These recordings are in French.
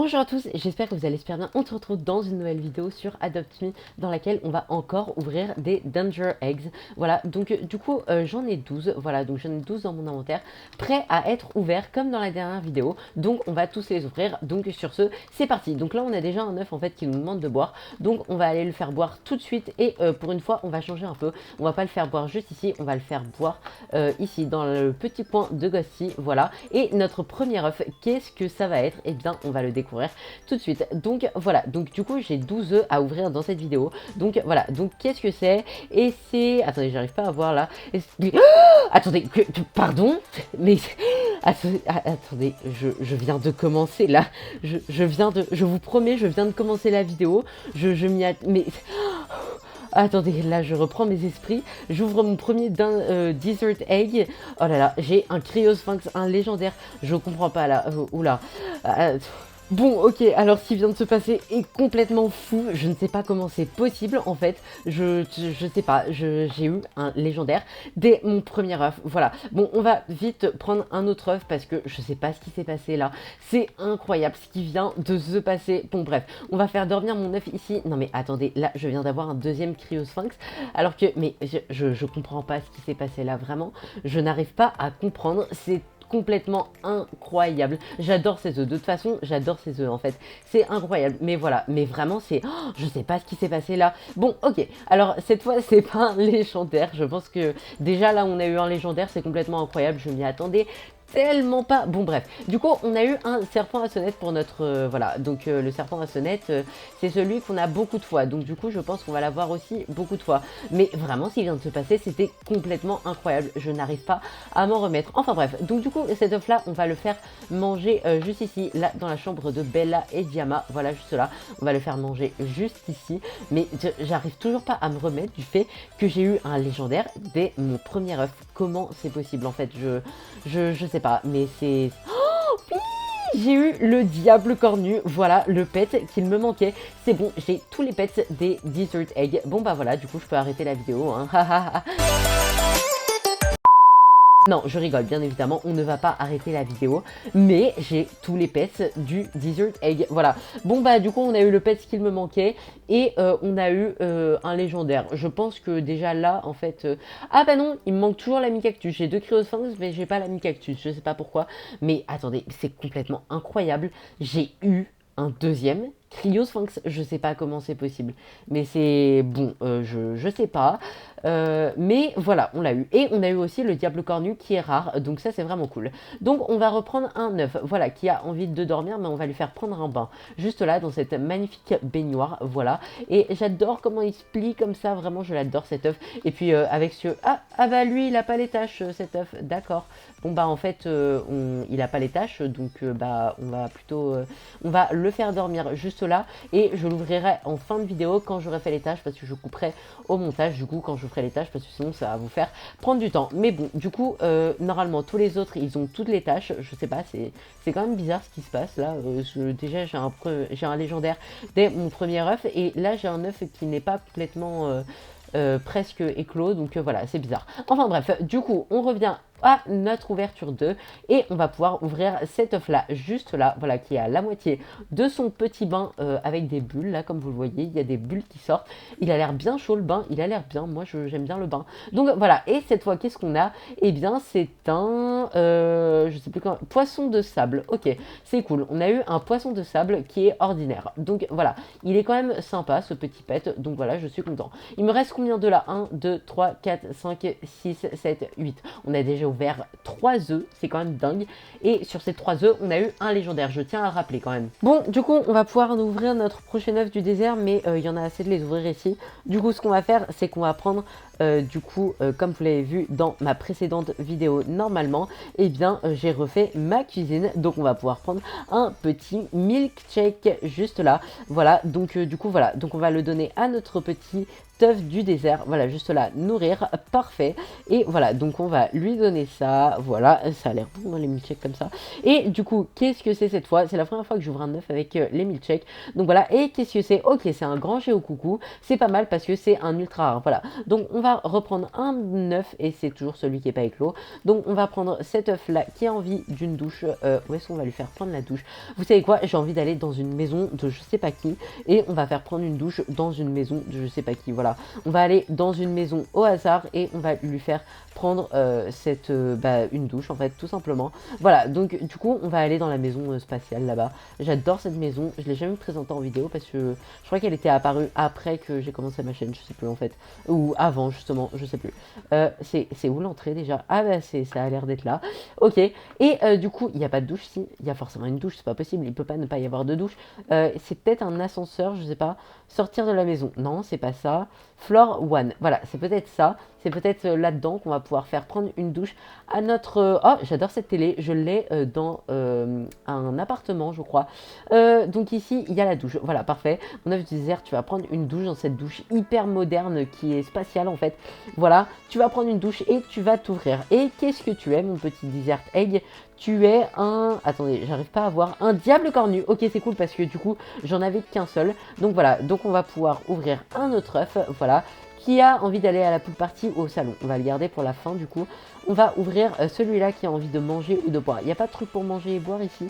Bonjour à tous, j'espère que vous allez super bien. On se retrouve dans une nouvelle vidéo sur Adopt Me dans laquelle on va encore ouvrir des Danger Eggs. Voilà, donc du coup j'en ai 12, voilà, donc j'en ai 12 dans mon inventaire, prêts à être ouverts comme dans la dernière vidéo. Donc on va tous les ouvrir, donc sur ce, c'est parti. Donc là on a déjà un œuf en fait qui nous demande de boire, donc on va aller le faire boire tout de suite et pour une fois on va changer un peu. On va pas le faire boire juste ici, on va le faire boire ici dans le petit coin de Ghosty, voilà. Et notre premier œuf, qu'est-ce que ça va être? Eh bien on va le découvrir tout de suite. Donc voilà, donc du coup j'ai 12 œufs à ouvrir dans cette vidéo. Donc voilà, donc qu'est-ce que c'est? Et c'est... Attendez, j'arrive pas à voir là. Attendez, pardon? Mais... Attendez, je viens de commencer là. Je vous promets, je viens de commencer la vidéo. Je m'y... Mais... Attendez, là je reprends mes esprits. J'ouvre mon premier Desert Egg. Oh là là, j'ai un Cryosphinx, un légendaire. Je comprends pas là. Oula. Bon, ok, alors ce qui vient de se passer est complètement fou. Je ne sais pas comment c'est possible en fait. Je sais pas, j'ai eu un légendaire dès mon premier œuf. Voilà. Bon, on va vite prendre un autre œuf parce que je sais pas ce qui s'est passé là. C'est incroyable ce qui vient de se passer. Bon, bref, on va faire dormir mon œuf ici. Non, mais attendez, là je viens d'avoir un deuxième Cryosphinx. Alors que, mais je comprends pas ce qui s'est passé là, vraiment. Je n'arrive pas à comprendre. C'est complètement incroyable. J'adore ces œufs. De toute façon, j'adore ces œufs en fait. C'est incroyable. Mais voilà, mais vraiment, c'est... Oh, je sais pas ce qui s'est passé là. Bon, ok. Alors, cette fois, c'est pas un légendaire. Je pense que déjà là, on a eu un légendaire. C'est complètement incroyable. Je m'y attendais tellement pas. Bon bref, du coup on a eu un serpent à sonnette pour notre voilà, donc le serpent à sonnette c'est celui qu'on a beaucoup de fois, donc du coup je pense qu'on va l'avoir aussi beaucoup de fois, mais vraiment ce qui vient de se passer c'était complètement incroyable, je n'arrive pas à m'en remettre. Enfin bref, donc du coup cet œuf là on va le faire manger juste ici, là dans la chambre de Bella et Diama, voilà juste là, on va le faire manger juste ici, mais j'arrive toujours pas à me remettre du fait que j'ai eu un légendaire dès mon premier œuf. Comment c'est possible en fait? Je sais pas, mais c'est... Oh, oui, j'ai eu le diable cornu, voilà, le pet qu'il me manquait. C'est bon, j'ai tous les pets des Desert Egg. Bon bah voilà, du coup je peux arrêter la vidéo, hein. Non, je rigole, bien évidemment, on ne va pas arrêter la vidéo, mais j'ai tous les pets du Desert Egg, voilà. Bon bah du coup on a eu le pet qu'il me manquait, et on a eu un légendaire. Je pense que déjà là, en fait... Ah bah non, il me manque toujours la mi-cactus, j'ai deux Cryosphinx, mais j'ai pas la mi-cactus, je sais pas pourquoi. Mais attendez, c'est complètement incroyable, j'ai eu un deuxième Cryosphinx, je sais pas comment c'est possible, mais c'est bon, je sais pas, mais voilà, on l'a eu. Et on a eu aussi le diable cornu qui est rare, donc ça c'est vraiment cool. Donc on va reprendre un œuf, voilà, qui a envie de dormir, mais on va lui faire prendre un bain, juste là, dans cette magnifique baignoire, voilà. Et j'adore comment il se plie comme ça, vraiment je l'adore cet œuf. Et puis avec ce... Ah bah lui il a pas les taches cet œuf, d'accord. Bon bah en fait il a pas les taches, donc bah on va plutôt... on va le faire dormir juste là et je l'ouvrirai en fin de vidéo quand j'aurai fait les tâches parce que je couperai au montage du coup quand je ferai les tâches parce que sinon ça va vous faire prendre du temps. Mais bon, du coup normalement tous les autres ils ont toutes les tâches, je sais pas, c'est quand même bizarre ce qui se passe là. Déjà j'ai un légendaire dès mon premier œuf et là j'ai un œuf qui n'est pas complètement presque éclos, donc voilà, c'est bizarre. Enfin bref, du coup on revient à notre ouverture 2 et on va pouvoir ouvrir cet œuf là, juste là, voilà, qui est à la moitié de son petit bain avec des bulles, là comme vous le voyez, il y a des bulles qui sortent, il a l'air bien chaud le bain, il a l'air bien, moi j'aime bien le bain. Donc voilà, et cette fois qu'est-ce qu'on a? Eh bien c'est un, je sais plus comment, poisson de sable, ok, c'est cool, on a eu un poisson de sable qui est ordinaire, donc voilà, il est quand même sympa ce petit pet, donc voilà, je suis content. Il me reste combien de là? 1, 2, 3, 4, 5, 6, 7, 8, on a déjà ouvert 3 œufs, c'est quand même dingue. Et sur ces 3 œufs, on a eu un légendaire, je tiens à rappeler quand même. Bon, du coup, on va pouvoir ouvrir notre prochain œuf du désert, mais il y en a assez de les ouvrir ici. Du coup, ce qu'on va faire, c'est qu'on va prendre, comme vous l'avez vu dans ma précédente vidéo, normalement, eh bien, j'ai refait ma cuisine. Donc, on va pouvoir prendre un petit milkshake juste là. Voilà, donc du coup, voilà. Donc, on va le donner à notre petit œuf du désert, voilà, juste là, nourrir, parfait. Et voilà, donc on va lui donner prenez ça, voilà, ça a l'air bon dans les milkshakes comme ça. Et du coup, qu'est-ce que c'est cette fois? C'est la première fois que j'ouvre un œuf avec les milkshakes. Donc voilà, et qu'est-ce que c'est? Ok, c'est un grand géo coucou, c'est pas mal parce que c'est un ultra rare, voilà. Donc on va reprendre un œuf et c'est toujours celui qui n'est pas éclos. Donc on va prendre cet œuf là qui a envie d'une douche. Où est-ce qu'on va lui faire prendre la douche? Vous savez quoi? J'ai envie d'aller dans une maison de je sais pas qui et on va faire prendre une douche dans une maison de je sais pas qui, voilà. On va aller dans une maison au hasard et on va lui faire prendre une douche en fait tout simplement. Voilà, donc du coup on va aller dans la maison spatiale là-bas. J'adore cette maison, je l'ai jamais présentée en vidéo parce que je crois qu'elle était apparue après que j'ai commencé ma chaîne, je sais plus en fait, ou avant justement, je sais plus. C'est où l'entrée déjà? Ah bah ça a l'air d'être là. Ok, et du coup il n'y a pas de douche, si, il y a forcément une douche, c'est pas possible, il peut pas ne pas y avoir de douche. C'est peut-être un ascenseur, je sais pas. Sortir de la maison, non c'est pas ça. Floor one, voilà, c'est peut-être ça. C'est peut-être là-dedans qu'on va pouvoir faire prendre une douche à notre... Oh, j'adore cette télé, je l'ai dans un appartement, je crois. Donc ici, il y a la douche. Voilà, parfait. Mon œuf du désert, tu vas prendre une douche dans cette douche hyper moderne qui est spatiale en fait. Voilà, tu vas prendre une douche et tu vas t'ouvrir. Et qu'est-ce que tu es, mon petit dessert egg? Tu es un... Attendez, j'arrive pas à voir. Un diable cornu. Ok, c'est cool parce que du coup, j'en avais qu'un seul. Donc voilà, donc on va pouvoir ouvrir un autre œuf. Voilà. Qui a envie d'aller à la pool party au salon? On va le garder pour la fin du coup. On va ouvrir celui-là qui a envie de manger ou de boire. Il n'y a pas de truc pour manger et boire ici?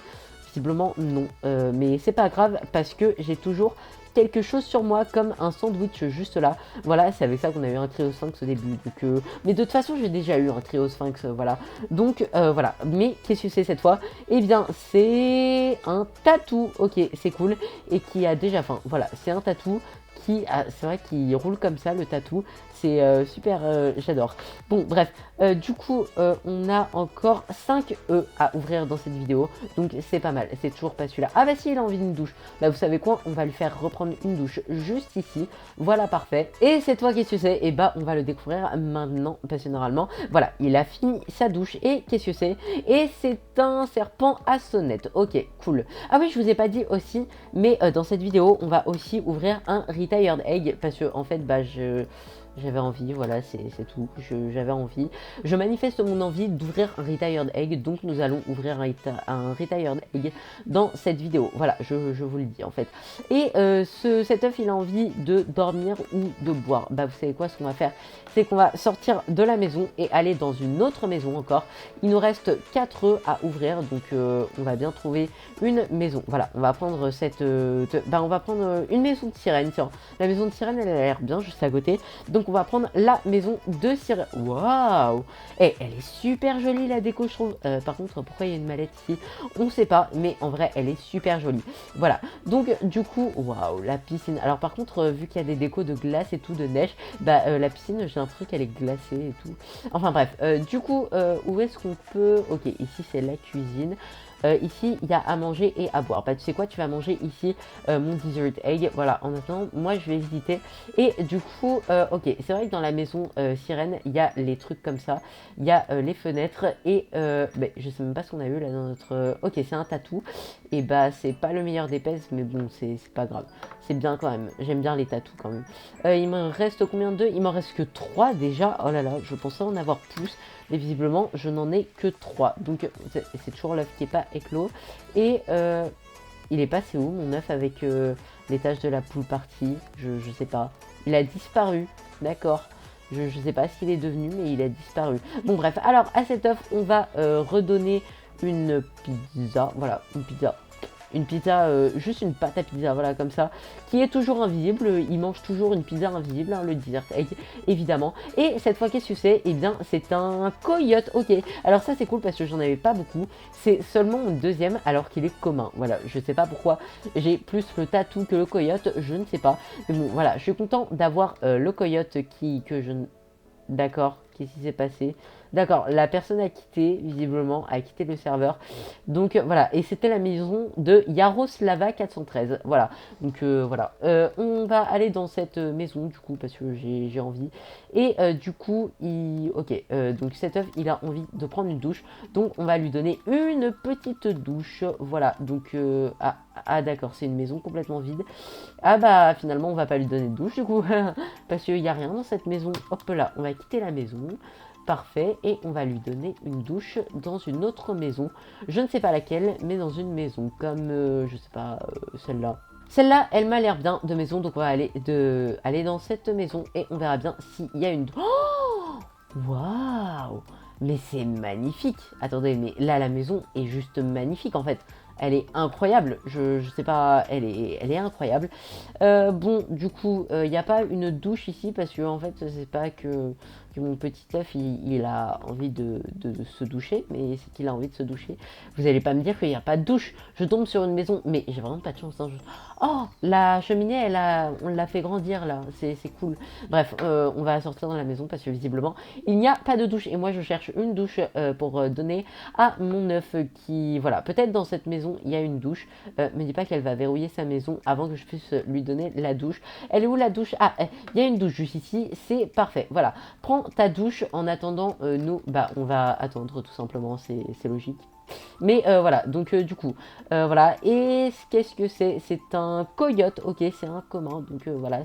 Visiblement non. Mais c'est pas grave parce que j'ai toujours quelque chose sur moi comme un sandwich juste là. Voilà, c'est avec ça qu'on a eu un trio sphinx au début. Donc, mais de toute façon, j'ai déjà eu un trio sphinx, voilà. Donc voilà, mais qu'est-ce que c'est cette fois? Eh bien, c'est un tatou. Ok, c'est cool. Et qui a déjà faim. Voilà, c'est un tatou. C'est vrai qu'il roule comme ça le tatou, c'est super, j'adore. Bon bref, du coup on a encore 5 œufs à ouvrir dans cette vidéo, donc c'est pas mal, c'est toujours pas celui-là. Ah bah si, il a envie d'une douche, bah vous savez quoi, on va lui faire reprendre une douche juste ici, voilà parfait. Et cette fois qu'est-ce que c'est? Et bah on va le découvrir maintenant, parce que normalement, voilà, il a fini sa douche, et qu'est-ce que c'est? Et c'est un serpent à sonnette, ok, cool. Ah oui, je vous ai pas dit aussi, mais dans cette vidéo, on va aussi ouvrir un Retired Egg parce que en fait, bah, j'avais envie, voilà, c'est tout, j'avais envie. Je manifeste mon envie d'ouvrir un Retired Egg, donc nous allons ouvrir un Retired Egg dans cette vidéo. Voilà, je vous le dis en fait. Et cet œuf, il a envie de dormir ou de boire. Bah, vous savez quoi, ce qu'on va faire, c'est qu'on va sortir de la maison et aller dans une autre maison encore. Il nous reste 4 œufs à ouvrir, donc on va bien trouver une maison. Voilà, on va prendre on va prendre une maison de sirène. Tiens, la maison de sirène, elle a l'air bien juste à côté. Donc on va prendre la maison de sirène. Waouh! Et elle est super jolie la déco, je trouve. Par contre, pourquoi il y a une mallette ici? On ne sait pas, mais en vrai, elle est super jolie. Voilà, donc du coup, waouh, la piscine. Alors par contre, vu qu'il y a des décos de glace et tout, de neige, bah la piscine, j'ai l'impression qu'elle est glacée et tout. Enfin bref, du coup, où est-ce qu'on peut... Ok, ici c'est la cuisine. Ici, il y a à manger et à boire. Bah, tu sais quoi, tu vas manger ici mon dessert egg. Voilà, en attendant, moi, je vais visiter. Et du coup, ok, c'est vrai que dans la maison sirène, il y a les trucs comme ça. Il y a les fenêtres et bah, je sais même pas ce qu'on a eu là dans notre... ok, c'est un tatou. Et bah, c'est pas le meilleur des pèses, mais bon, c'est pas grave. C'est bien quand même. J'aime bien les tatous quand même. Il m'en reste combien de... Il m'en reste que 3 déjà. Oh là là, je pensais en avoir plus. Mais visiblement, je n'en ai que 3. Donc, c'est toujours l'œuf qui n'est pas éclos. Et il est passé où, mon œuf, avec les tâches de la pool party? Je sais pas. Il a disparu. D'accord. Je sais pas ce qu'il est devenu, mais il a disparu. Bon, bref. Alors, à cet œuf, on va redonner une pizza. Voilà, une pizza. Une pizza, juste une pâte à pizza, voilà, comme ça, qui est toujours invisible. Il mange toujours une pizza invisible, hein, le dessert egg, évidemment. Et cette fois, qu'est-ce que c'est? Eh bien, c'est un coyote, ok. Alors ça, c'est cool parce que j'en avais pas beaucoup. C'est seulement mon deuxième, alors qu'il est commun. Voilà, je sais pas pourquoi j'ai plus le tatou que le coyote, je ne sais pas. Mais bon, voilà, je suis content d'avoir le coyote que je... D'accord, qu'est-ce qui s'est passé? D'accord, la personne a quitté, visiblement, a quitté le serveur. Donc voilà, et c'était la maison de Yaroslava 413. Voilà, donc voilà. On va aller dans cette maison, du coup, parce que j'ai envie. Et du coup, ok, donc cet œuf, il a envie de prendre une douche. Donc on va lui donner une petite douche. Voilà, donc... ah d'accord, c'est une maison complètement vide. Ah bah finalement, on va pas lui donner de douche, du coup. Parce qu'il n'y a rien dans cette maison. Hop là, on va quitter la maison. parfait. Et on va lui donner une douche dans une autre maison. Je ne sais pas laquelle, mais dans une maison comme, je sais pas, celle-là. Celle-là, elle m'a l'air bien de maison, donc on va aller dans cette maison et on verra bien s'il y a une... Oh, waouh! Mais c'est magnifique! Attendez, mais là, la maison est juste magnifique en fait. Elle est incroyable, je sais pas, elle est incroyable. Bon, du coup, il n'y a pas une douche ici parce que en fait, c'est pas que mon petit œuf il a envie de se doucher, mais c'est qu'il a envie de se doucher. Vous allez pas me dire qu'il n'y a pas de douche. Je tombe sur une maison, mais j'ai vraiment pas de chance. Hein. Oh, la cheminée, on l'a fait grandir là, c'est cool. Bref, on va sortir dans la maison parce que visiblement, il n'y a pas de douche. Et moi, je cherche une douche pour donner à mon œuf qui, voilà, peut-être dans cette maison, il y a une douche. Me dis pas qu'elle va verrouiller sa maison avant que je puisse lui donner la douche. Elle est où la douche? Ah, il y a une douche juste ici, c'est parfait. Voilà, prends ta douche en attendant, nous, bah, on va attendre tout simplement, c'est logique. Mais voilà, donc du coup, voilà. Et qu'est-ce que c'est? C'est un coyote, ok, c'est un commun, donc voilà,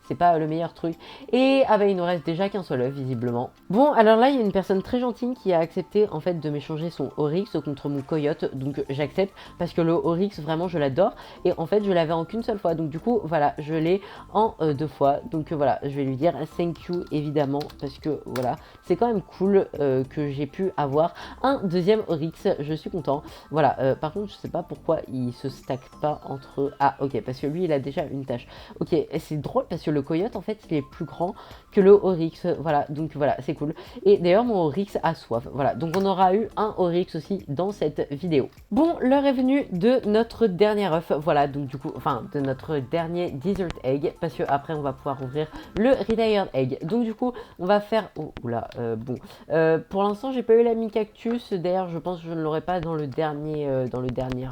c'est pas le meilleur truc. Et ah bah il nous reste déjà qu'un seul œuf visiblement. Bon alors là il y a une personne très gentille qui a accepté en fait de m'échanger son Oryx contre mon coyote. Donc j'accepte parce que le Oryx vraiment je l'adore. Et en fait je l'avais en qu'une seule fois. Donc du coup voilà je l'ai en deux fois. Donc voilà je vais lui dire thank you évidemment. Parce que voilà c'est quand même cool que j'ai pu avoir un deuxième Oryx. Je suis content. Voilà par contre je sais pas pourquoi il se stack pas entre eux. Ah ok parce que lui il a déjà une tâche. Ok c'est drôle parce que le coyote en fait il est plus grand que le Oryx, voilà, donc voilà, c'est cool. Et d'ailleurs mon Oryx a soif, voilà, donc on aura eu un Oryx aussi dans cette vidéo. Bon, l'heure est venue de notre dernier œuf, voilà, donc du coup, enfin de notre dernier Desert Egg, parce que après on va pouvoir ouvrir le Retired Egg. Donc du coup, on va faire, oh oula, bon, pour l'instant j'ai pas eu l'ami cactus, d'ailleurs je pense que je ne l'aurai pas dans le dernier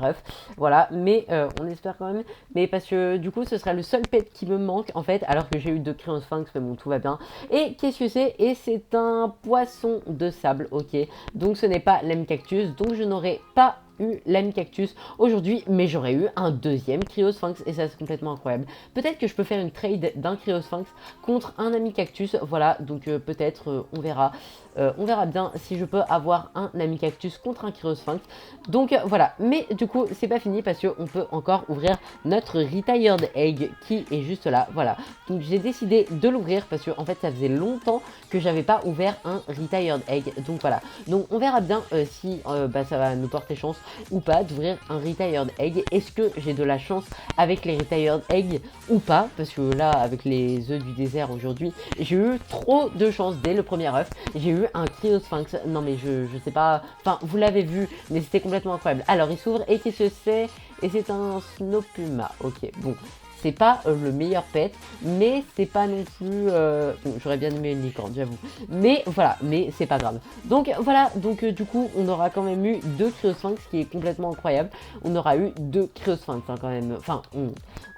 œuf, voilà, mais on espère quand même, mais parce que du coup ce sera le seul pet qui me manque en fait, alors que j'ai eu 2 crayons sphinx, mais bon, tout va bien. Et qu'est-ce que c'est? Et c'est un poisson de sable, ok. Donc ce n'est pas l'M cactus, donc je n'aurai pas eu l'M cactus aujourd'hui, mais j'aurais eu un deuxième cryosphinx et ça c'est complètement incroyable. Peut-être que je peux faire une trade d'un cryosphinx contre un ami cactus, voilà, donc peut-être on verra. On verra bien si je peux avoir un ami cactus contre un cryosphinx. Donc voilà, mais du coup c'est pas fini parce qu'on peut encore ouvrir notre retired egg qui est juste là, voilà. Donc j'ai décidé de l'ouvrir parce que en fait ça faisait longtemps que j'avais pas ouvert un retired egg, donc voilà. Donc on verra bien si bah, ça va nous porter chance ou pas d'ouvrir un retired egg. Est-ce que j'ai de la chance avec les retired eggs ou pas? Parce que là avec les œufs du désert aujourd'hui j'ai eu trop de chance dès le premier œuf. J'ai eu un cryosphinx, non mais je sais pas, enfin vous l'avez vu mais c'était complètement incroyable. Alors il s'ouvre et qu'est-ce que c'est? Et c'est un Snow Puma, ok bon. C'est pas le meilleur pet, mais c'est pas non plus... Bon, j'aurais bien aimé une licorne, j'avoue. Mais voilà, mais c'est pas grave. Donc voilà, donc du coup, on aura quand même eu 2 cryosphinx, ce qui est complètement incroyable. On aura eu 2 cryosphinx hein, quand même. Enfin,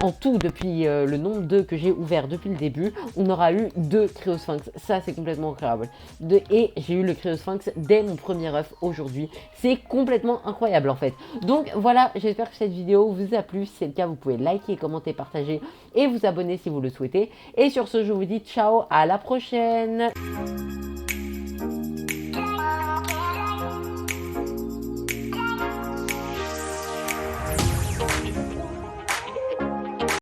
en tout, depuis le nombre d'œufs que j'ai ouvert depuis le début, on aura eu 2 cryosphinx. Ça, c'est complètement incroyable. Et j'ai eu le cryosphinx dès mon premier œuf aujourd'hui. C'est complètement incroyable en fait. Donc voilà, j'espère que cette vidéo vous a plu. Si c'est le cas, vous pouvez liker, commenter, partager et vous abonner si vous le souhaitez. Et sur ce, je vous dis ciao, à la prochaine.